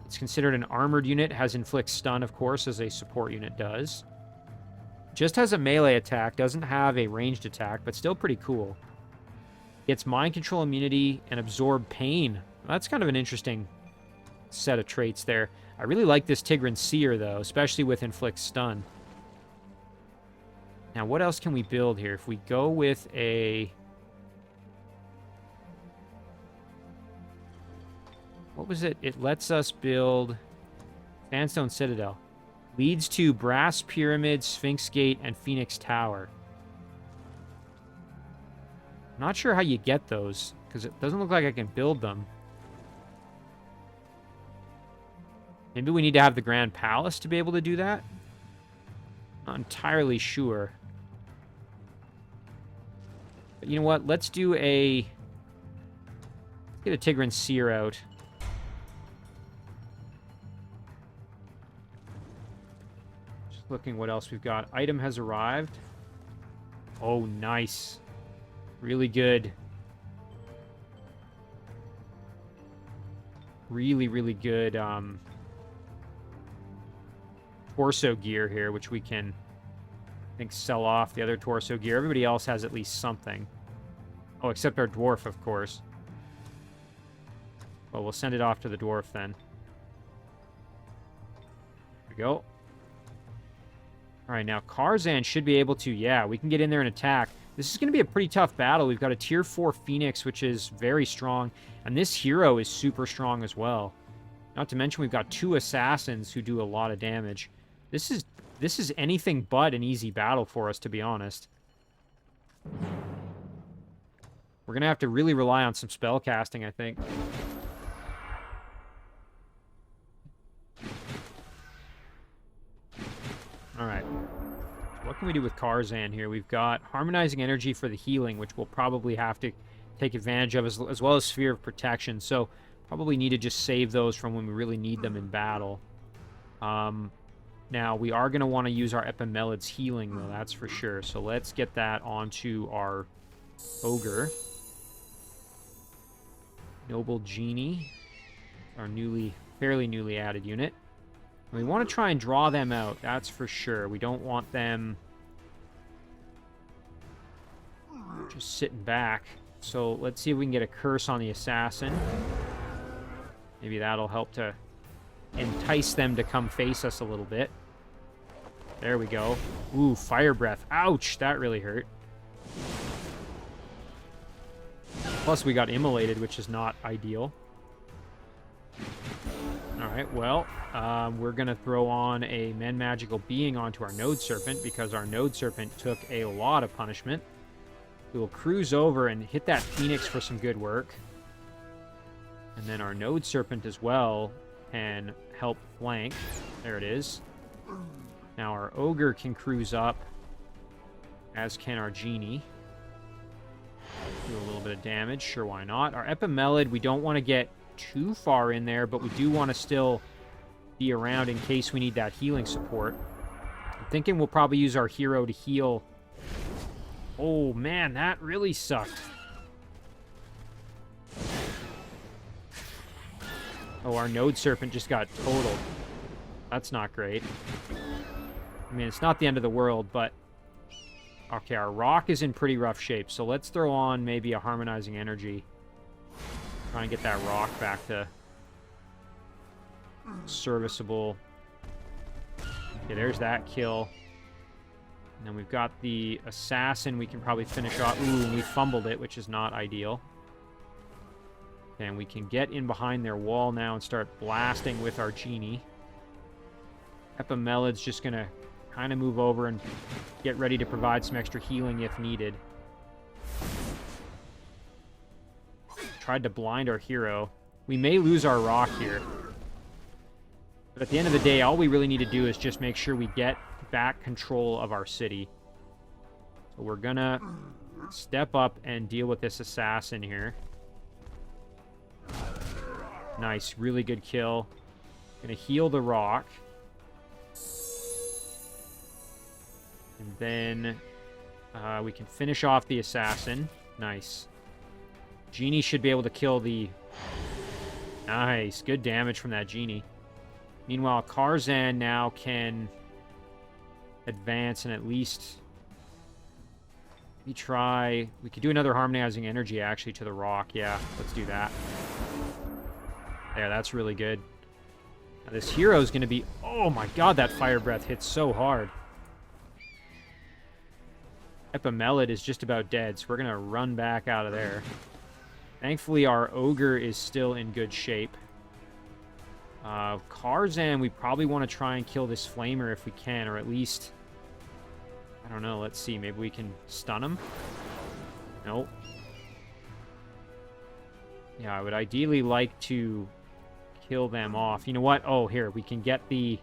It's considered an armored unit. Has Inflict Stun, of course, as a support unit does. Just has a melee attack. Doesn't have a ranged attack, but still pretty cool. Gets Mind Control Immunity and Absorb Pain. That's kind of an interesting set of traits there. I really like this Tigran Seer, though, especially with Inflict Stun. Now, what else can we build here? If we go with a... What was it? It lets us build Sandstone Citadel. Leads to Brass Pyramid, Sphinx Gate, and Phoenix Tower. Not sure how you get those, because it doesn't look like I can build them. Maybe we need to have the Grand Palace to be able to do that? Not entirely sure. But you know what? Let's do a... Let's get a Tigran Seer out. Just looking what else we've got. Item has arrived. Oh, nice. Really good. Really, really good torso gear here, which we can, I think, sell off the other torso gear. Everybody else has at least something. Oh, except our dwarf, of course. Well, we'll send it off to the dwarf then. There we go. All right, now Karzan should be able to, yeah, we can get in there and attack. This is going to be a pretty tough battle. We've got a tier 4 Phoenix, which is very strong. And this hero is super strong as well. Not to mention we've got 2 assassins who do a lot of damage. This is anything but an easy battle for us, to be honest. We're going to have to really rely on some spell casting, I think. Alright. What can we do with Karzan here? We've got Harmonizing Energy for the healing, which we'll probably have to take advantage of, as well as Sphere of Protection. So, probably need to just save those from when we really need them in battle. Now, we are going to want to use our Epimelid's healing, though, that's for sure. So, let's get that onto our Ogre. Noble Genie, our fairly newly added unit. We want to try and draw them out, that's for sure. We don't want them just sitting back. So let's see if we can get a curse on the assassin. Maybe that'll help to entice them to come face us a little bit. There we go. Ooh, fire breath. Ouch, that really hurt. Plus we got immolated, which is not ideal. Alright, well, we're going to throw on a Men Magical Being onto our Node Serpent, because our Node Serpent took a lot of punishment. We will cruise over and hit that Phoenix for some good work. And then our Node Serpent as well can help flank. There it is. Now our ogre can cruise up, as can our genie. Do a little bit of damage. Sure, why not? Our Epimelid, we don't want to get too far in there, but we do want to still be around in case we need that healing support. I'm thinking we'll probably use our hero to heal. Oh, man, that really sucked. Oh, our Node Serpent just got totaled. That's not great. I mean, it's not the end of the world, but... Okay, our rock is in pretty rough shape, so let's throw on maybe a Harmonizing Energy. Try and get that rock back to serviceable. Okay, there's that kill. And then we've got the Assassin we can probably finish off. Ooh, we fumbled it, which is not ideal. And we can get in behind their wall now and start blasting with our genie. Epimelid's just going to kind of move over and get ready to provide some extra healing if needed. Tried to blind our hero. We may lose our rock here. But at the end of the day, all we really need to do is just make sure we get back control of our city. So we're going to step up and deal with this assassin here. Nice, really good kill. Gonna heal the rock. And then we can finish off the assassin. Nice. Genie should be able to kill the... Nice, good damage from that genie. Meanwhile, Karzan now can advance and at least... We could do another Harmonizing Energy, actually, to the rock. Yeah, let's do that. There, that's really good. Now, this hero is going to be... Oh my god, that Fire Breath hits so hard. Epimelid is just about dead, so we're going to run back out of there. Thankfully, our Ogre is still in good shape. Karzan, we probably want to try and kill this Flamer if we can, or at least... I don't know, let's see. Maybe we can stun him? Nope. Yeah, I would ideally like to kill them off. You know what? Oh, here, we can get the...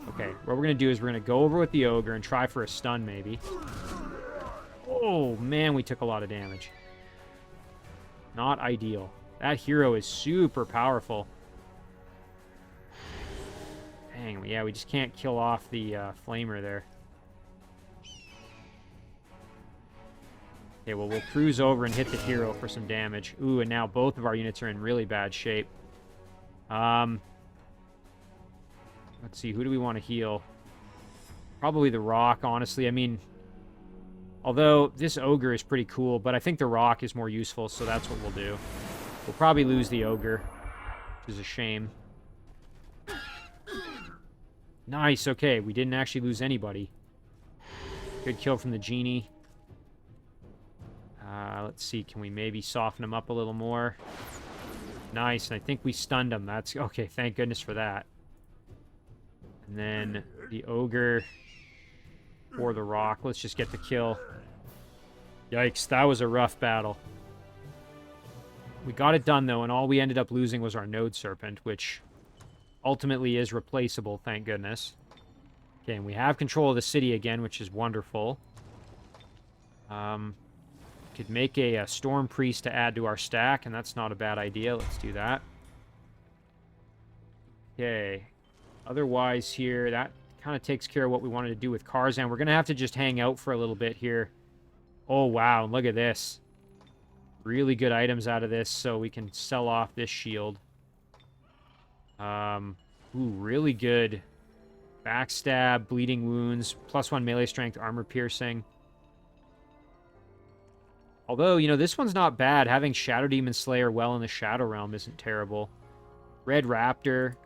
Okay, what we're going to do is we're going to go over with the Ogre and try for a stun, maybe. Oh, man, we took a lot of damage. Not ideal. That hero is super powerful. Dang, yeah, we just can't kill off the Flamer there. Okay, well, we'll cruise over and hit the hero for some damage. Ooh, and now both of our units are in really bad shape. Let's see, who do we want to heal? Probably the rock, honestly. I mean, although this ogre is pretty cool, but I think the rock is more useful, so that's what we'll do. We'll probably lose the ogre, which is a shame. Nice, okay, we didn't actually lose anybody. Good kill from the genie. Let's see, can we maybe soften him up a little more? Nice, and I think we stunned him. That's okay, thank goodness for that. And then the ogre or the rock. Let's just get the kill. Yikes, that was a rough battle. We got it done, though, and all we ended up losing was our Node Serpent, which ultimately is replaceable, thank goodness. Okay, and we have control of the city again, which is wonderful. Could make a Storm Priest to add to our stack, and that's not a bad idea. Let's do that. Okay. Otherwise here, that kind of takes care of what we wanted to do with Karzan. We're going to have to just hang out for a little bit here. Oh, wow. Look at this. Really good items out of this, so we can sell off this shield. Ooh, really good. Backstab, bleeding wounds, +1 melee strength, armor piercing. Although, you know, this one's not bad. Having Shadow Demon Slayer well in the Shadow Realm isn't terrible. Red Raptor.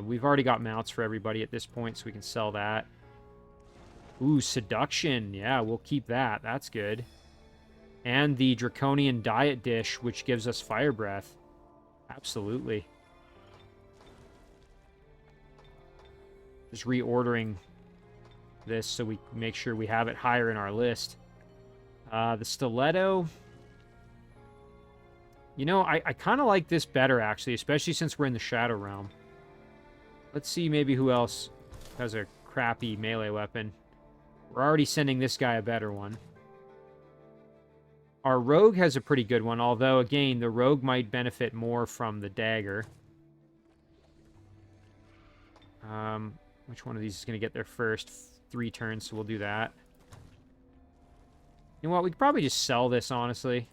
We've already got mounts for everybody at this point, so we can sell that. Ooh, Seduction. Yeah, we'll keep that. That's good. And the Draconian Diet Dish, which gives us Fire Breath. Absolutely. Just reordering this so we make sure we have it higher in our list. The Stiletto. You know, I kind of like this better, actually, especially since we're in the Shadow Realm. Let's see maybe who else has a crappy melee weapon. We're already sending this guy a better one. Our rogue has a pretty good one, although, again, the rogue might benefit more from the dagger. Which one of these is going to get there first? 3 turns, so we'll do that. You know what? We could probably just sell this, honestly.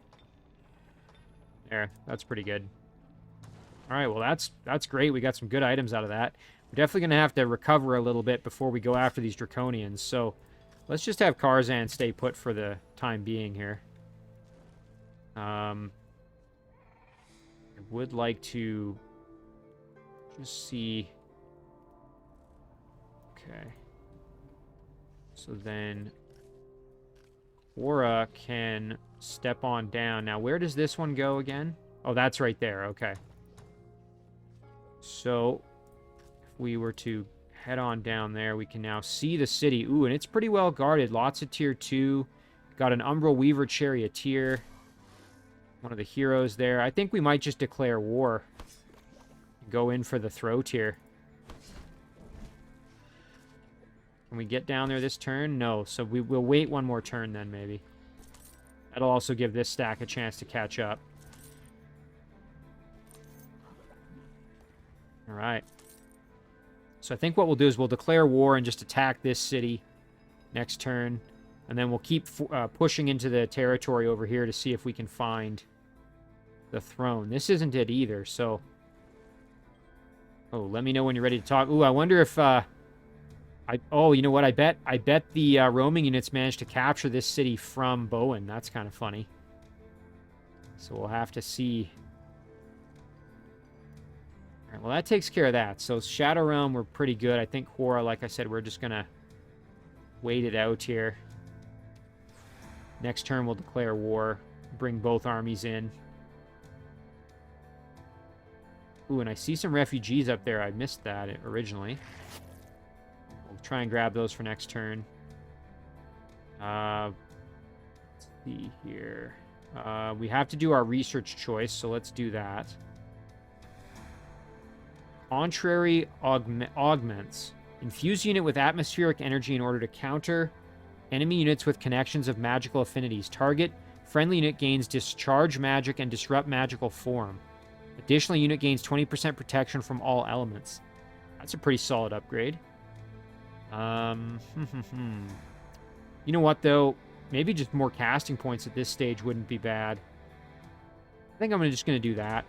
There, that's pretty good. All right, well, that's great. We got some good items out of that. We're definitely going to have to recover a little bit before we go after these Draconians, so let's just have Karzan stay put for the time being here. I would like to just see... Okay. So then Quora can step on down. Now, where does this one go again? Oh, that's right there. Okay. So if we were to head on down there, we can now see the city. Ooh, and it's pretty well guarded. Lots of tier 2. Got an Umbral Weaver Charioteer. One of the heroes there. I think we might just declare war. Go in for the throw tier. Can we get down there this turn? No, so we'll wait one more turn then, maybe. That'll also give this stack a chance to catch up. Alright. So I think what we'll do is we'll declare war and just attack this city next turn. And then we'll keep pushing into the territory over here to see if we can find the throne. This isn't it either, so... Oh, let me know when you're ready to talk. Ooh, I wonder if... Oh, you know what? I bet the roaming units managed to capture this city from Bowen. That's kind of funny. So we'll have to see. All right, well, that takes care of that. So Shadow Realm, we're pretty good. I think Quora, like I said, we're just going to wait it out here. Next turn, we'll declare war. Bring both armies in. Ooh, and I see some refugees up there. I missed that originally. We'll try and grab those for next turn. Let's see here. We have to do our research choice, so let's do that. Contrary augments. Infuse unit with atmospheric energy in order to counter enemy units with connections of magical affinities. Target friendly unit gains discharge magic and disrupt magical form. Additionally, unit gains 20% protection from all elements. That's a pretty solid upgrade. You know what, though? Maybe just more casting points at this stage wouldn't be bad. I think I'm just going to do that.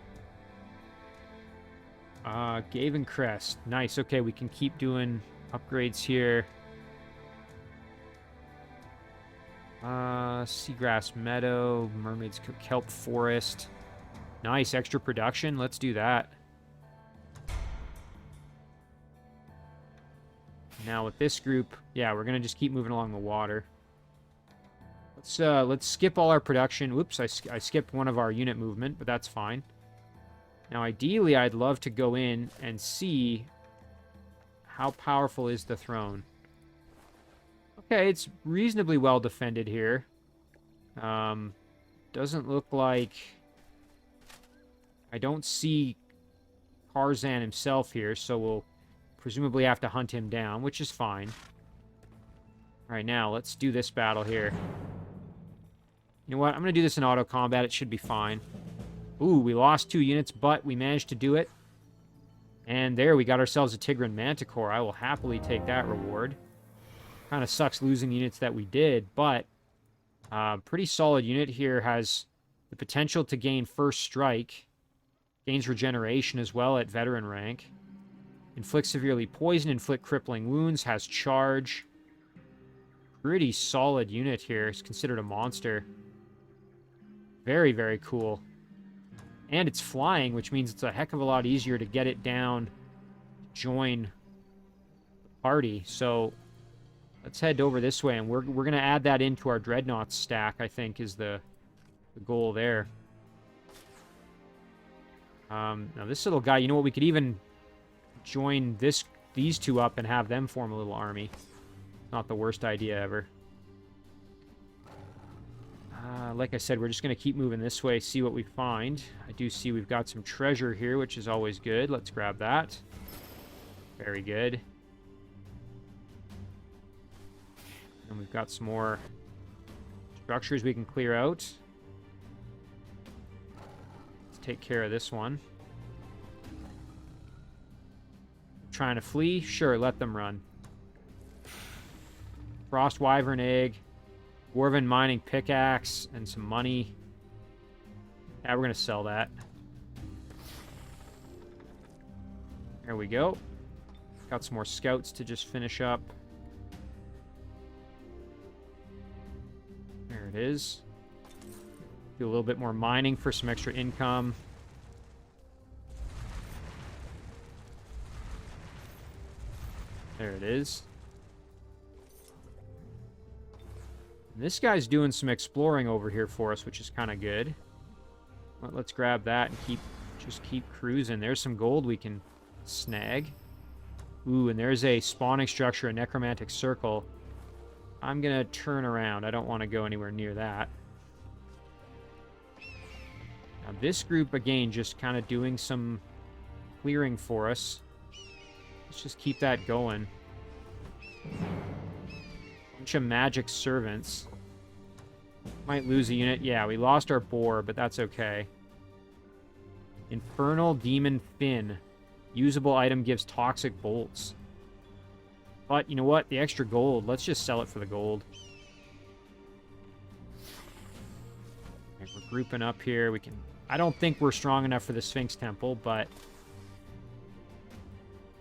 Gaven Crest. Nice. Okay, we can keep doing upgrades here. Seagrass Meadow. Mermaid's Kelp Forest. Nice. Extra production. Let's do that. Now with this group, yeah, we're going to just keep moving along the water. Let's skip all our production. Whoops, I skipped one of our unit movement, but that's fine. Now, ideally, I'd love to go in and see how powerful is the throne. Okay, it's reasonably well defended here. Doesn't look like... I don't see Karzan himself here, so we'll presumably have to hunt him down, which is fine. All right, now, let's do this battle here. You know what? I'm going to do this in auto combat. It should be fine. Ooh, we lost 2 units, but we managed to do it. And there, we got ourselves a Tigran Manticore. I will happily take that reward. Kind of sucks losing units that we did, but pretty solid unit here. Has the potential to gain first strike. Gains regeneration as well at veteran rank. Inflicts severely poison, inflict crippling wounds, has charge. Pretty solid unit here. It's considered a monster. Very, very cool. And it's flying, which means it's a heck of a lot easier to get it down, join the party. So let's head over this way, and we're going to add that into our Dreadnought stack, I think, is the goal there. Now, this little guy, you know what, we could even join these two up and have them form a little army. Not the worst idea ever. Like I said, we're just going to keep moving this way, see what we find. I do see we've got some treasure here, which is always good. Let's grab that. Very good. And we've got some more structures we can clear out. Let's take care of this one. Trying to flee? Sure, let them run. Frost Wyvern Egg. Dwarven Mining Pickaxe and some money. Yeah, we're going to sell that. There we go. Got some more scouts to just finish up. There it is. Do a little bit more mining for some extra income. There it is. This guy's doing some exploring over here for us, which is kind of good. Well, let's grab that and just keep cruising. There's some gold we can snag. Ooh, and there's a spawning structure, a necromantic circle. I'm going to turn around. I don't want to go anywhere near that. Now, this group, again, just kind of doing some clearing for us. Let's just keep that going. Bunch of magic servants. Might lose a unit. Yeah, we lost our boar, but that's okay. Infernal Demon Fin. Usable item gives toxic bolts. But you know what? The extra gold. Let's just sell it for the gold. Okay, we're grouping up here. We can. I don't think we're strong enough for the Sphinx Temple, but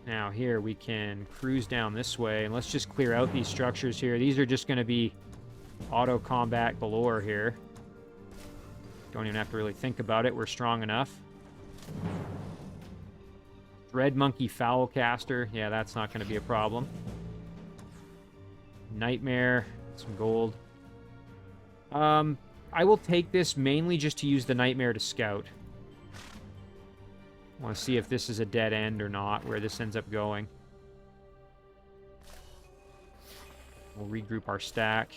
now here we can cruise down this way, and let's just clear out these structures here. These are just going to be auto combat galore here. Don't even have to really think about it. We're strong enough. Dread Monkey Foulcaster. Yeah, that's not going to be a problem. Nightmare. Some gold. I will take this mainly just to use the Nightmare to scout. I want to see if this is a dead end or not, where this ends up going. We'll regroup our stack.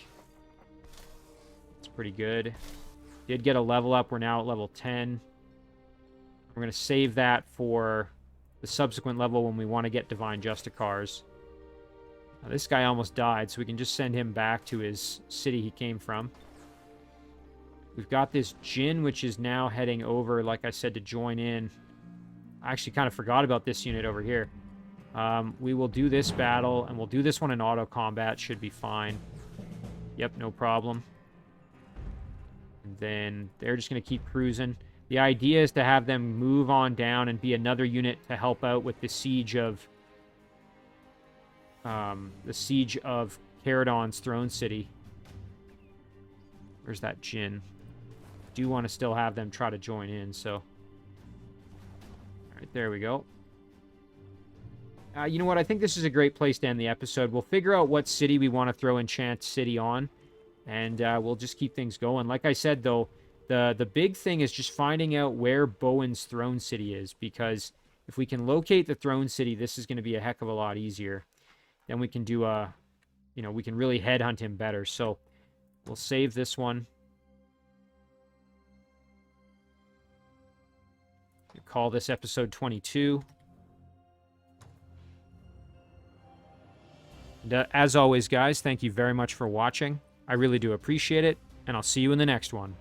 It's pretty good. Did get a level up. We're now at level 10. We're going to save that for the subsequent level when we want to get Divine Justicars. Now, this guy almost died, so we can just send him back to his city he came from. We've got this Djinn, which is now heading over, like I said, to join in. I actually kind of forgot about this unit over here. We will do this battle, and we'll do this one in auto combat. Should be fine. Yep, no problem. And then they're just going to keep cruising. The idea is to have them move on down and be another unit to help out with the siege of Caradon's throne city. Where's that Djinn? Do want to still have them try to join in, so. All right, there we go. You know what? I think this is a great place to end the episode. We'll figure out what city we want to throw Enchant City on, and we'll just keep things going. Like I said, though, the big thing is just finding out where Bowen's throne city is, because if we can locate the throne city, this is going to be a heck of a lot easier. Then we can do we can really headhunt him better. So we'll save this one. Call this episode 22. And, as always, guys, thank you very much for watching. I really do appreciate it, and I'll see you in the next one.